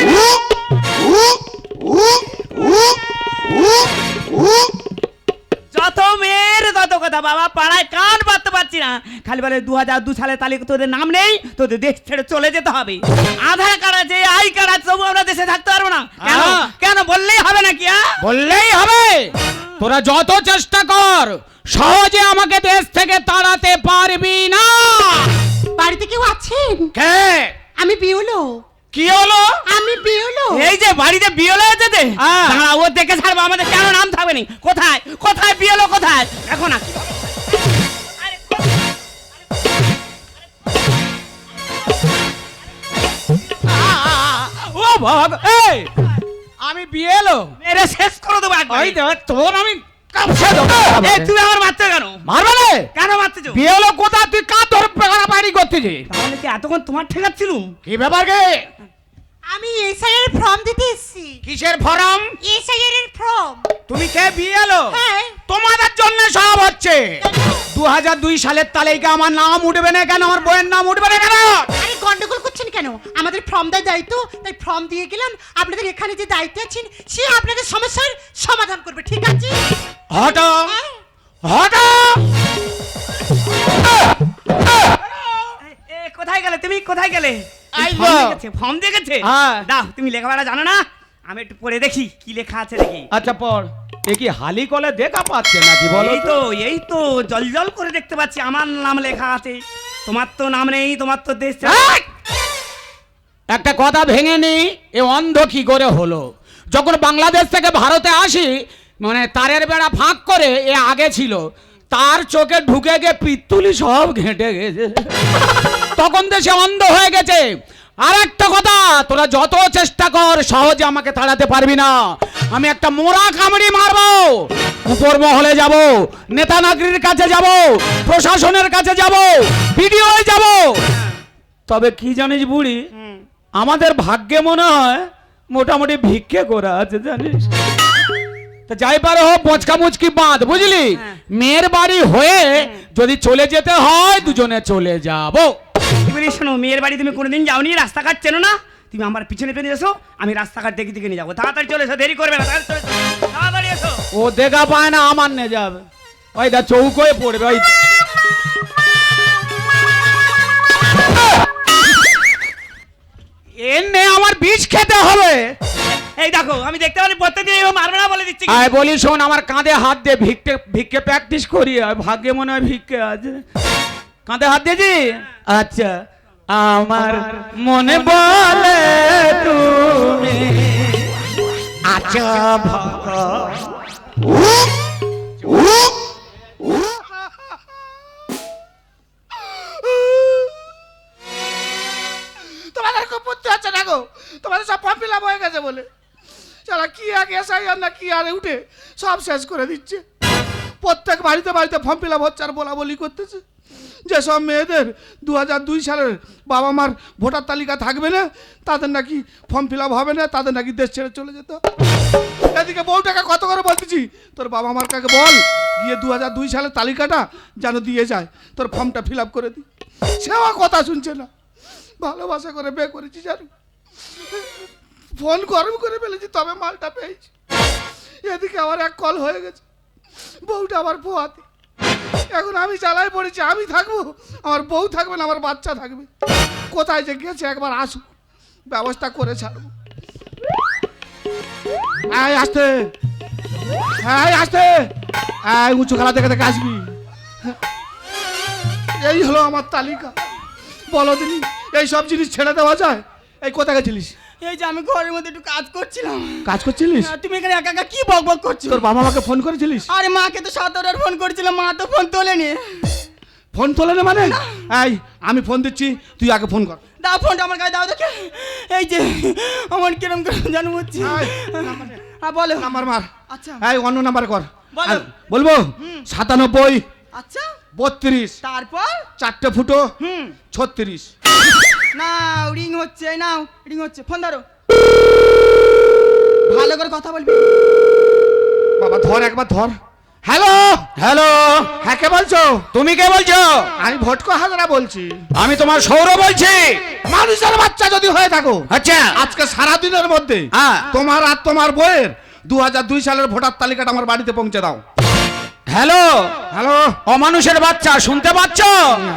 যত মেয়ের তত কথা বাবা, পাড়ায় কান পাততে পারছি না, খালি বলে 2002 সালে তালিকা তোদের নাম নেই, তোদের দেশ ছেড়ে চলে যেতে হবে। আধার কার্ড আছে, আই কার্ড আছে, তবু আমরা দেশে থাকতে পারবো না। কেন কেন বললেই হবে নাকি? বললেই হবে। তোরা যত চেষ্টা কর সহজে আমাকে দেশ থেকে তাড়াতে পারবি না। বাড়িতে কেউ আছেন? কে? আমি বিউলো। কি হলো? আমি বিউলো। এই যে বাড়িতে বিয়েলো হয়েছে যে, হ্যাঁ। দাঁড়া, ও দেখে ছাড়বো, আমাদের কেন নাম থাকবে না? কোথায় কোথায় বিয়েলো কোথায়? এখন না ও বাবা, এই আমি বিয়ে এলো মেরে শেষ করে দেবো একবার। ওই দেখ তোর আমি কাপছে দেবো। এই তুই আমার মারতে কেন? মারবে না? কেন মারতেছ? বিয়ে এলো কোথা? তুই কার ধরে পেগারা বাইরি করতেছিস? তাহলে কি এতক্ষণ তোমার ঠেকাচ্ছিলুম? কি ব্যাপার কে? আমি এসআই এর ফর্ম দিতে এসেছি। কিসের ফরম? এসআই এর ফর্ম। তুমি কে? বিয়ে এলো? হ্যাঁ। তোমাদের জন্য সব হচ্ছে। 2002 সালের তালিকা আমার নাম উঠবে না কেন? আমার বইয়ের নাম উঠবে না কেন? আরে গন্ডগোল করছেন কেন? আমাদের ফর্ম দেয় দায়িত্ব, তাই ফর্ম দিয়ে গেলাম। আপনাদের এখানে যে দায়িত্ব আছেন সে আপনাদের সমস্যার সমাধান করবে, ঠিক আছে? হটো হটো। এ কোথায় গেলে তুমি? কোথায় গেলে? আইবো। ফর্ম দিয়ে গেছে? হ্যাঁ। দাও, তুমি লেখাপড়া জানো না? আমি একটু পড়ে দেখি কি লেখা আছে দেখি। আচ্ছা পড়। এ কি হালি কলে দেখা পাচ্ছে নাকি বলো? এই তো জল জল করে দেখতে পাচ্ছি আমার নাম লেখা আছে। তোমার তো নাম নেই, তোমার তো দেশ এই! একটা কথা ভেঙে নি, এ অন্ধ কি করে হলো? যখন বাংলাদেশ থেকে ভারতে আসি, মানে তারের বেড়া ফাঁক করে এ আগে ছিল, তার চোখে ঢুকে গিয়ে পিত্তুলি সব ঘেঁটে গেছে, তখন দেশে অন্ধ হয়ে গেছে। আর একটা কথা, তোরা যত চেষ্টা কর সহজে আমাকে তাড়াতে পারবি না। আমি একটা মোড়া কামড়ি মারবো, উপর মহলে যাব, নেতা নাগরির কাছে যাব, প্রশাসনের কাছে যাব, ভিডিও যাব। তবে কি জানিস বুড়ি, আমাদের ভাগ্যে মনে হয় মোটামুটি ভিক্ষে করা আছে জানিস। তা যাই পারে হোক, পচকা মুচকি বাঁধ, বুঝলি? মেয়ের বাড়ি হয়ে যদি চলে যেতে হয় দুজনে চলে যাব। তুমি শোনো, মেয়ের বাড়ি তুমি কোনোদিন যাওনি, রাস্তাঘাট চেনো না, তুমি আমার পিছনে পেছনে এসো, আমি রাস্তাঘাট দেখে দেখে নিয়ে যাবো। তাড়াতাড়ি চলে এসো, দেরি করবে না, তাড়াতাড়ি এসো। ও দেখা পায় না, আমার নে যাবে। ওই দা চৌকোয় পড়বে। ওই এনে আমার বিষ খেতে হবে। এই দেখো, আমি দেখতে পারি প্রত্যেকদিন এরকম মারবে না, বলে দিচ্ছি। আয় বলি শোন, আমার কাঁধে হাত দিয়ে ভিক্ষে ভিক্ষে প্র্যাকটিস করি। আর ভাগ্যে মনে হয় ভিক্ষে আছে। কাঁধে হাত দিয়েছি? আচ্ছা। আমার মনে বলে তুমি আচ্ছা তোমাদের খুব বুদ্ধি হচ্ছে না গো, তোমাদের সব ফর্ম ফিল আপ হয়ে গেছে বলে সারা কি আগে এসআই না কি আরে উঠে সব শেষ করে দিচ্ছে। প্রত্যেক বাড়িতে বাড়িতে ফর্ম ফিল আপ হচ্ছে আর বলা বলি করতেছে। যেসব মেয়েদের 2002 সালের বাবা মার ভোটার তালিকা থাকবে না, তাদের নাকি ফর্ম ফিল আপ হবে না, তাদের নাকি দেশ ছেড়ে চলে যেতে হবে। এদিকে বউটাকে কত করে বলতেছি, তোর বাবা মার কাকে বল গিয়ে 2002 সালের তালিকাটা যেন দিয়ে যায়, তোর ফর্মটা ফিল আপ করে দিই। সেও কথা শুনছে না। ভালোবাসা করে বিয়ে করেছি জানো, ফোন গরম করে ফেলেছি তবে মালটা পেয়েছি। এদিকে আবার এক কল হয়ে গেছে, বউটা আবার পোয়াতে। এখন আমি জ্বালায় পড়েছি, আমি থাকবো, আমার বউ থাকবে না, আমার বাচ্চা থাকবে। কোথায় যে গেছে একবার আসুক, ব্যবস্থা করে ছাড়বো। আয় আসতে, আয় আসতে, আয় উঁচু খেলা দেখে দেখে আসবি। এই হলো আমার তালিকা। বলো দিনি, এই সব জিনিস ছেড়ে দেওয়া যায়? এই কোথায় গেছিলিস? এই যে আমি ঘরের মধ্যে একটু কাজ করছিলাম। কাজ করছিলিস? তুমি এখানে একা একা কি বক বক করছো? তোর বাবা মাকে ফোন করেছিলিস? আরে মাকে তো 7-8 ফোন করেছিলাম, মা তো ফোন তোলেনি। ফোন তোলে না মানে? এই আমি ফোন দিচ্ছি, তুই আগে ফোন কর। দাও ফোনটা আমার কাছে দাও দেখে। এই যে আমার কিরম কিরম জানো হচ্ছে। হ্যাঁ বলো। নাম্বার মার। আচ্ছা এই অন্য নাম্বার কর। বলো। বলবো 97 আচ্ছা 32 তারপর 4টে ফুটো 36। না রিং হচ্ছে, নাও রিং হচ্ছে, ফোন ধরো। ভালো করে কথা বলবি। বাবা ধর, একবার ধর। হ্যালো হ্যালো, হ্যাঁ, কে বলছো? তুমি কে বলছো? আমি ভটকো হাজরা বলছি। আমি তোমার সৌর বলছি। মানুষের বাচ্চা যদি হয়ে থাকো, আচ্ছা আজকে সারা দিনের মধ্যে হ্যাঁ। তোমার আর তোমার বইয়ের 2002 সালের ভোটার তালিকাটা আমার বাড়িতে পৌঁছে দাও। হ্যালো, হ্যালো, অমানুষের বাচ্চা শুনতে পাচ্ছ?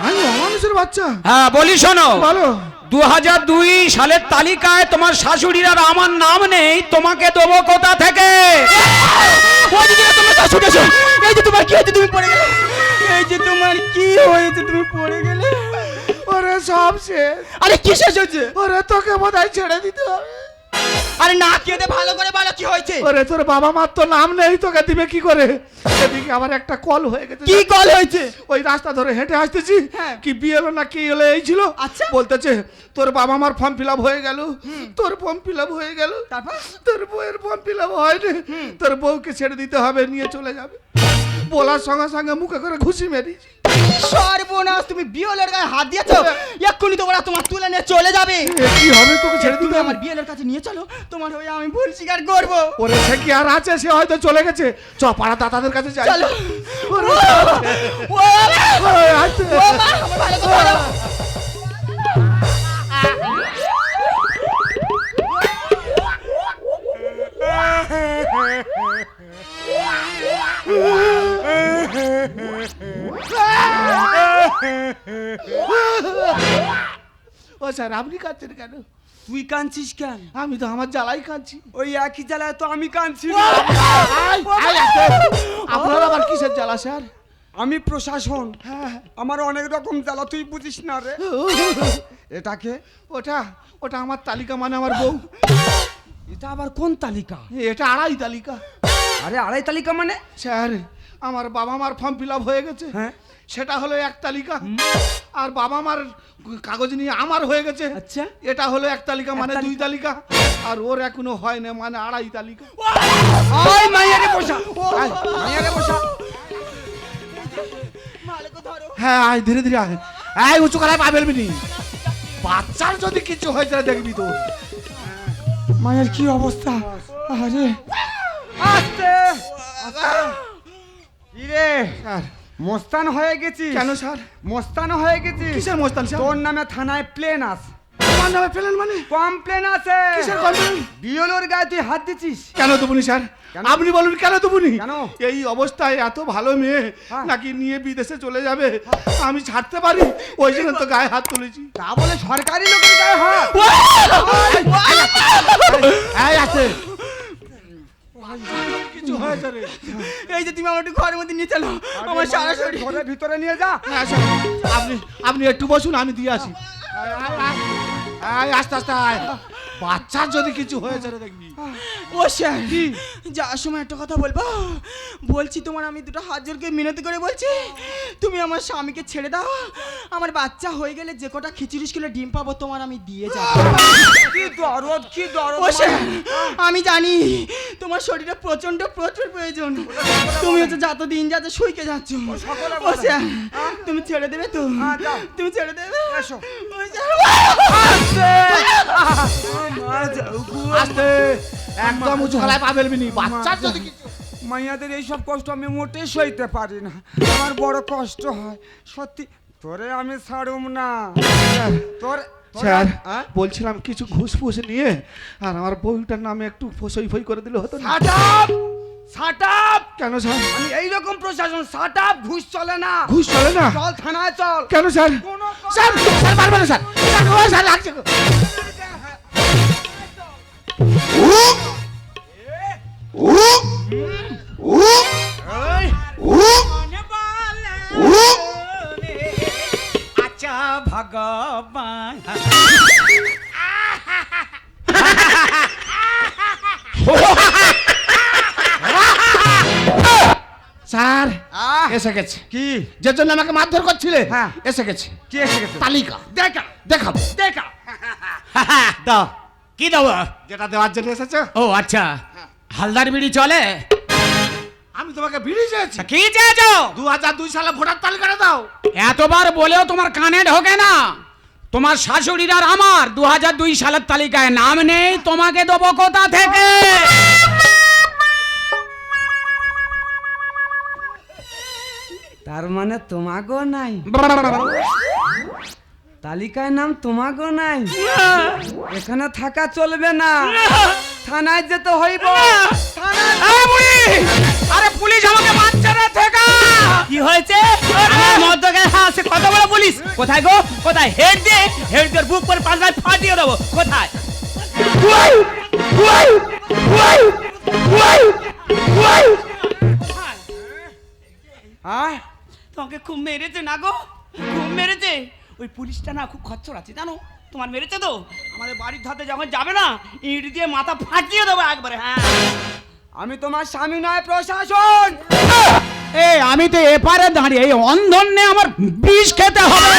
আমি মানুষের বাচ্চা? হ্যাঁ বলি শোনো, বলো। 2002 সালের তালিকায় তোমার শাশুড়ির আর আমার নাম নেই, তোমাকে দেবো কোথা থেকে? ওই যে তোমার শাশুড়ি এসো। এই যে তোমার কি হয়েছে, তুমি পড়ে গেলে। এই যে তোমার কি হয়েছে, তুমি পড়ে গেলে। ওরে সব শেষ। আরে কি শেষ হয়েছে? ওরে তোকে বোধহয় ছেড়ে দিতে হবে। আরে না কেঁদে ভালো করে বলো কি হয়েছে। ওরে তোর বাবা মার তো নাম নেই, তোকে দিবে কি করে? এদিকে আবার একটা কল হয়ে গেছে। কি কল হয়েছে? ওই রাস্তা ধরে হেঁটে আসতেছি, হ্যাঁ। কি বিয়ে হলো না কি হলো এই ছিল। আচ্ছা। বলতেছে তোর বাবা মার ফর্ম ফিল আপ হয়ে গেল, তোর ফর্ম ফিল আপ হয়ে গেল, তারপর তোর বউয়ের ফর্ম ফিল আপ হয়নি, তোর বউকে ছেড়ে দিতে হবে, নিয়ে চলে যাবে। বলার সঙ্গে সঙ্গে মুখে করে ঘুষি মেরিছি। সর্বনাশ, তুমি বিয়েলের গায়ে হাত দিয়েছো। এক্ষুনি তো ওরা তোমার তুলে নিয়ে চলে যাবে। এ কি হবে, তোকে ছেড়ে তুমি দিতে হবে? আমার বিয়েলের কাছে নিয়ে চলো, তোমার হয়ে আমি ভুল স্বীকার করবো। ওরে সে কি আর আছে, সে হয়তো চলে গেছে। চ পাড়া দাদাদের কাছে যাই। চলো। ওরে, ও মা! ওরে, আসতে। ও মা, আমার ভালো করে বলো। ও স্যার, আপনি কাঁদছেন কেন? তুই কাঁদছিস কেন? আমি তো আমার জ্বালাই কাঁদছি। ওই একই জ্বালায় তো আমি কাঁদছি। আপনার আবার কিসের জ্বালা স্যার? আমি প্রশাসন, হ্যাঁ, আমার অনেক রকম জ্বালা, তুই বুঝিস না রে। এটাকে ওটা ওটা আমার তালিকা, মানে আমার বউ। এটা আবার কোন তালিকা? এটা আড়াই তালিকা। আরে আড়াই তালিকা মানে? স্যার, আমার বাবা মার ফর্ম ফিল আপ হয়ে গেছে, হ্যাঁ। সেটা হলো এক তালিকা। আর বাবা মার কাগজ নিয়ে আমার হয়ে গেছে, আচ্ছা। এটা হলো এক তালিকা, মানে তালিকা। দুই তালিকা। আর ওর এখনো হয় না, মানে আড়াই তালিকা। ওই মাইয়ারে বসা, মাইয়ারে বসা। হ্যাঁ, আয় ধীরে ধীরে আয়। আয় উঁচু গলায় পা ফেলবি নি। বাচ্চার যদি কিছু হয়েছে দেখবি তো। মায়ের কি অবস্থা? আরে আস্তে ইরে, স্যার, মোস্তান হয়ে গেছি। কেন স্যার? মোস্তান হয়ে গেছি। কিসের মোস্তান স্যার? তোর নামে থানায় প্লেন আছে, তোমার নামে ফেলেন মানে? কমপ্লেন আছে। কিসের কমপ্লেন? বিয়লোর গায়ে তুই হাত দিছিস। কেন দেবুনি স্যার? কেন? আপনি বলুন কেন দেবুনি? কেন? এই অবস্থায় এত ভালো মেয়ে হ্যাঁ। নাকি নিয়ে বিদেশে চলে যাবে, আমি ছাড়তে পারি? ওই জন্য তো গায়ে হাত তুলেছি। তা বলে সরকারি লোকের গায়ে হাত? এই আছে কিছু হয়েছে রে? এই যে তুমি আমার একটু ঘরের মধ্যে নিয়ে চলো, আমার সারা শরীর। ঘরের ভিতরে নিয়ে যা। হ্যাঁ স্যার, আপনি আপনি একটু বসুন, আমি দিয়ে আসি। আয়, আস্তে আস্তে আয়। বাচ্চার যদি কিছু হয়েছে রে দেখবি। ও স্যার, যাওয়ার সময় একটা কথা বলবো। বলছি তোমার আমি দুটো হাত জোড়কে মিনতি করে বলছি, তুমি আমার স্বামীকে ছেড়ে দাও। আমার বাচ্চা হয়ে গেলে যে কটা খিচুড়ি কিলো ডিম পাবো তোমার আমি দিয়ে যাবো। কি দরদ, কি দরদ। ও স্যার, আমি জানি তোমার শরীরে প্রচন্ড প্রচুর প্রয়োজন। তুমি হচ্ছে যত দিন যাতে শুইকে যাচ্ছ। ও স্যার, তুমি ছেড়ে দেবে তো? হ্যাঁ, যাও। তুমি ছেড়ে দেবে? এসো। ও স্যার, আস্তে, একদম উঁচু গলায় পা ফেলবি নি। বাচ্চার যদি কিছু মাইয়াদের এইসব কষ্ট আমি মোটেই সইতে পারি না, আমার বড় কষ্ট হয় সত্যি। তোরে আমি ছাড়ুম না। তোর স্যার হ্যাঁ? বলছিলাম কিছু ঘুষ ফুস নিয়ে আর আমার বউটার নামে একটু ফসই ফই করে দিলে হতো না? শাট আপ শাট আপ কেন স্যার? আমি এইরকম প্রশাসন শাট আপ ঘুষ চলে না ঘুষ চলে না? চল থানায় চল কেন স্যার? কোনো স্যার স্যার পারবে না স্যার। স্যার, ও স্যার লাগছে গো। আচ্ছা ভগবান স্যার এসে গেছে। কি যে জন্য আমাকে মারধর করছিলে হ্যাঁ। এসে গেছে কি এসে গেছে? তালিকা। দেখা দেখাবো। দেখা দাও কি দেবো যেটা দেওয়ার জন্য এসেছো। ও আচ্ছা হালদার বিড়ি চলে আমি তোমাকে বিড়ি চেয়েছি। কি চেয়েছো 2002 সালে ভোটার তালিকাটা দাও। এতবার বলেও তোমার কানে ঢোকে না তোমার শাশুড়ির আর আমার 2002 সালের তালিকায় নাম নেই তোমাকে দেবো কোথা থেকে তার মানে তোমাগো নাই তালিকায় নাম তোমাগো নাই এখানে থাকা চলবে না থানায় যেতে হইব আরে পুলিশ আমাকে মারছে রে থেকে কি হয়েছে আমার মধ্যখানে আছে কত বড় পুলিশ কোথায় গো কোথায় হেড দিয়ে বুক করে পাঁচবার ফাটিয়ে দেবো কোথায় আয় তোমাকে খুব মেরেছে না গো খুব মেরেছে ওই পুলিশটা না খুব খচ্চর আছে জানো তোমার মেরেছে তো আমাদের বাড়ির ধাতে যখন যাবে না ইট দিয়ে মাথা ফাটিয়ে দেবো একবারে হ্যাঁ আমি তোমার স্বামী নয় প্রশাসন এই আমি তো এপারে দাঁড়িয়ে এই অন্ধনে আমার বিষ খেতে হবে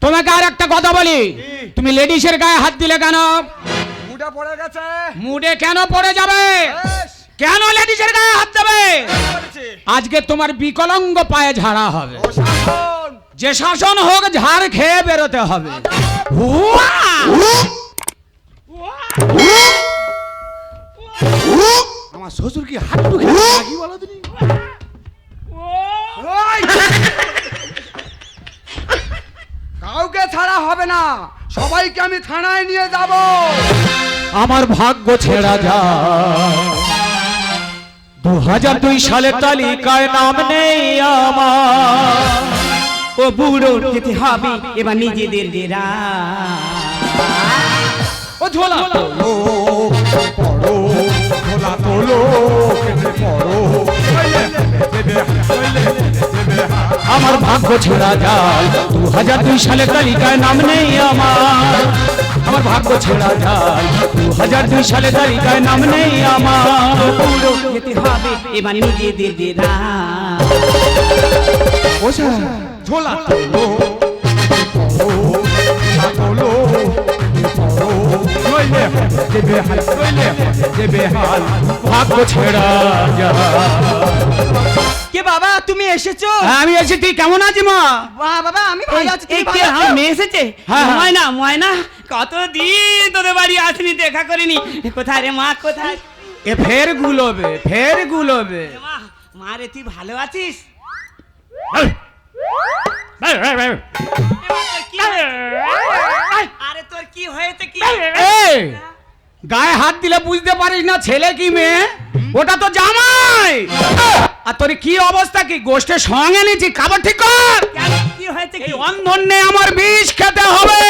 তোমাকে আর একটা কথা বলি তুমি লেডিসের গায়ে হাত দিলে কেন মুডে পড়ে গেছে মুডে কেন পড়ে যাবে কেন লেডিসের গায়ে হাত দেবে আজকে তোমার বিকলাঙ্গ পায়ে ঝাড়া হবে প্রশাসন যে শাসন হোক ঝাড় খেয়ে বেরোতে হবে হুয়া! আমার শ্বশুর কি হাঁটু খেয়ে নাকি বলো তুমি? ওই! কাউকে ছাড়া হবে না সবাইকে আমি থানায় নিয়ে যাব আমার ভাগ্য ছেড়া যায় 2002 সালের তালিকায় নাম নেই আমার ও বুড়ো যেতে হবে এবার নিজেদের ডেরা ও ঝোলা খোলা তোলো কেটে পড়ো আমার ভাগ্য ছেড়া যায় 2002 সালের তালিকায় নাম নেই আমার ভাগ্য ছেড়া যায় 2002 সালের তালিকায় নাম নেই আমার বুড়ো যেতে হবে এবার নিজেদের ডেরা ও স্যার ঝোলা তোলো তোলো নইলে দেবে হাল নইলে দেবে হাল ভাগ্য ছেড়া যায় কে বাবা তুমি এসেছো আমি এসে তুই কেমন আছিস মা বাবা আমি ভালো আছি এই তুমি কে ভালো আছো? আমার মেয়ে এসেছে হ্যাঁ, হ্যাঁ। ময়না ময়না কতদিন তোদের বাড়ি আসিনি দেখা করিনি কোথায় রে মা কোথায় এ ফের গুলোবে মা মা রে তুই ভালো আছিস আরে তোর কি হয়েছে কি এই গায়ে হাত দিলে বুঝতে পারিস না ছেলে কি মেয়ে ওটা তো জামাই আর তোর কি অবস্থা কি গোষ্ঠের সঙ্গে নিয়েছি খাবার ঠিক কর কেন? কি হয়েছে কি এই অন্ধনে আমার বিষ খেতে হবে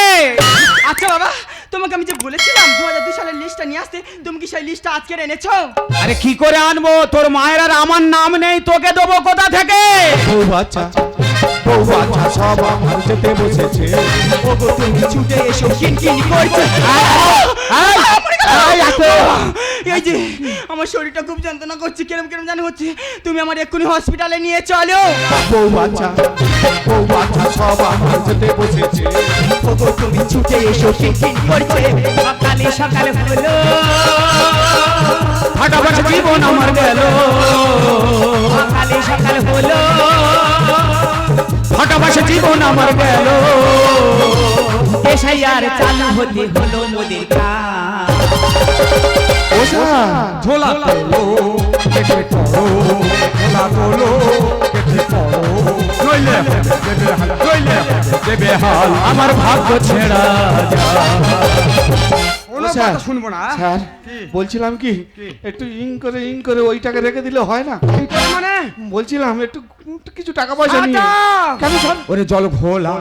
আচ্ছা বাবা তোমাকে আমি যে বলেছিলাম 2002 সালের লিস্টটা নিয়ে আসতে তুমি কি সেই লিস্টটা আজকে এনেছো আরে কি করে আনবো তোর মায়ের আর আমার নাম নেই তোকে দেবো কোথা থেকে বউ বাচ্চা সব আমার যেতে বসেছে ওগো তুমি ছুটে এসো কিনকিন করছে এই যে আমার শরীরটা খুব যন্ত্রণা করছে কেরম কেরম জানি হচ্ছে তুমি আমার এক্ষুনি হসপিটালে নিয়ে চলো বউ বাচ্চা সব আমার যেতে বসেছে ওগো তুমি ছুটে এসো কিনকিন করছে সকালে সকালে হলো ফাটাফাটি জীবন আমার গেল সকালে সকালে হলো ফাটাফাটি জীবন আমার গেল এসআইআর চালু হতে হলো মোদের কাজ ও স্যার ঝোলা তোলো কেটে পড়ো ঝোলা তোলো কেটে পড়ো নইলে দেবে হাল নইলে দেবে হাল আমার ভাগ্য ছেড়া কোনো কথা শুনবো না স্যার বলছিলাম কি একটু ইং করে ওইটাকে রেখে দিলে হয় না মানে বলছিলাম একটু কিছু টাকা পয়সা নিয়ে কেন স্যার ওরে জল ঘোলা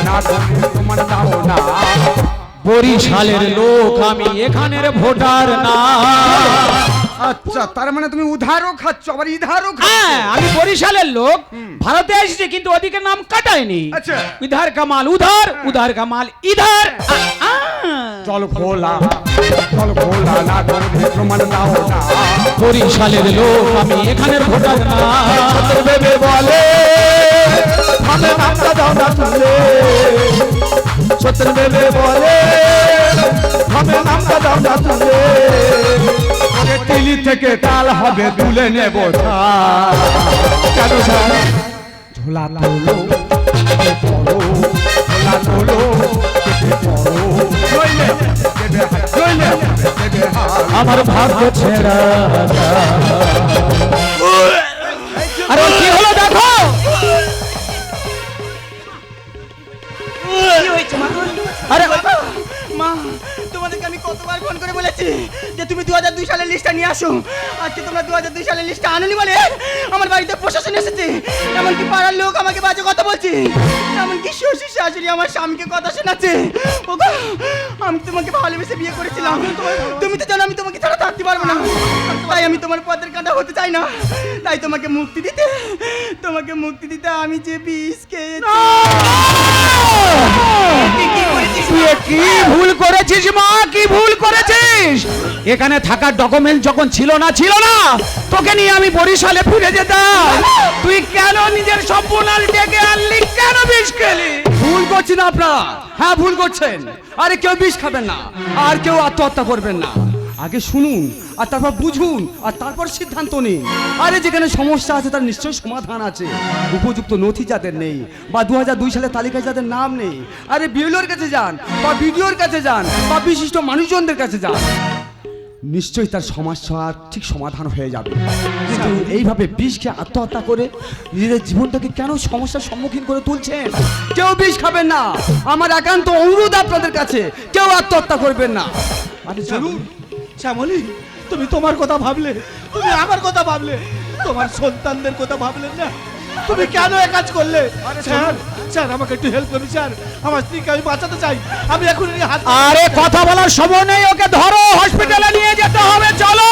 না তোমার দাও না বরিশালের লোক আমি এখানের ভোটার না। আচ্ছা তার মানে তুমি উধারও খাচ্ছ আবার ইধারও হ্যাঁ আমি বরিশালের লোক, ভারতে এসেছি কিন্তু ওদিকে নাম কাটায়নি। আচ্ছা। ইধার কামাল উধার, উধার কামাল ইধার। জল ঘোলা না তোমার প্রমাণ দাও না বরিশালের লোক আমি এখানের ভোটার না। তোর বেবে বলে আমি নামটা দাও না তুলে সত্যের বেবে বলে আমি নামটা দাও না তুলে তিলি থেকে তাল হবে তুলে নেব কেন স্যার ঝোলা তোলো কেটে পড়ো ঝোলা তোলো কেটে পড়ো নইলে দেবে হাত নইলে দেবে হাত আমার ভাগ্য ছেড়া। আরে কি হলো দেখো, কি হয়েছে মা? আরে মা তোমাদেরকে আমি কতবার ফোন করে বলেছি যে তুমি 2002 সালের লিস্টটা নিয়ে আসো। আজকে তোমরা 2002 সালের লিস্টটা আনোনি বলে আমার বাড়িতে প্রশাসন এসেছে, এমনকি পাড়ার লোক আমাকে বাজে কথা বলছে, এমনকি শ্বশুর শাশুড়ি আমার স্বামীকে কথা শোনাচ্ছে। ওগো আমি তোমাকে ভালোবেসে বিয়ে করেছিলাম, তুমি তো জানো আমি তোমাকে ছাড়া থাকতে পারবো না, তাই আমি তোমার পথের কাঁটা হতে চাই না, তাই তোমাকে মুক্তি দিতে আমি যে বিষ খেয়েছি। তুই কি ভুল করেছিস মা, কি ভুল করেছিস? এখানে থাকার ডকুমেন্ট যখন ছিল না তোকে নিয়ে আমি বরিশালে ফিরে যেতাম। তুই কেন নিজের সম্পূর্ণ ডেকে আনলি, কেন বিষ খেলি? ভুল করছেন আপনারা, হ্যাঁ ভুল করছেন। আরে কেউ বিষ খাবেন না আর কেউ আত্মহত্যা করবেন না, আগে শুনুন আর তারপর বুঝুন আর তারপর সিদ্ধান্ত নিন। আরে যেখানে সমস্যা আছে তার নিশ্চয়ই সমাধান আছে। উপযুক্ত নথি যাদের নেই বা 2002 সালের তালিকায় যাদের নাম নেই, আরে বিএলওর কাছে যান বা বিডিওর কাছে যান বা বিশিষ্ট মানুষজনদের কাছে যান, নিশ্চয়ই তার সমস্যার ঠিক সমাধান হয়ে যাবে। কিন্তু এইভাবে বিষ খেয়ে আত্মহত্যা করে নিজেদের জীবনটাকে কেন সমস্যার সম্মুখীন করে তুলছেন? কেউ বিষ খাবেন না, আমার একান্ত অনুরোধ আপনাদের কাছে, কেউ আত্মহত্যা করবেন না। আরে চলুন শ্যামলী, তুমি তোমার কথা ভাবলে, তুমি আমার কথা ভাবলে, তোমার সন্তানদের কথা ভাবলেন না? তুমি কেন এ কাজ করলে? স্যার আমাকে একটু হেল্প করুন স্যার, আমার স্ত্রীকে আমি বাঁচাতে চাই, আমি এখন হাত আরে কথা বলার সময় নেই, ওকে ধরো হসপিটালে নিয়ে যেতে হবে, চলো।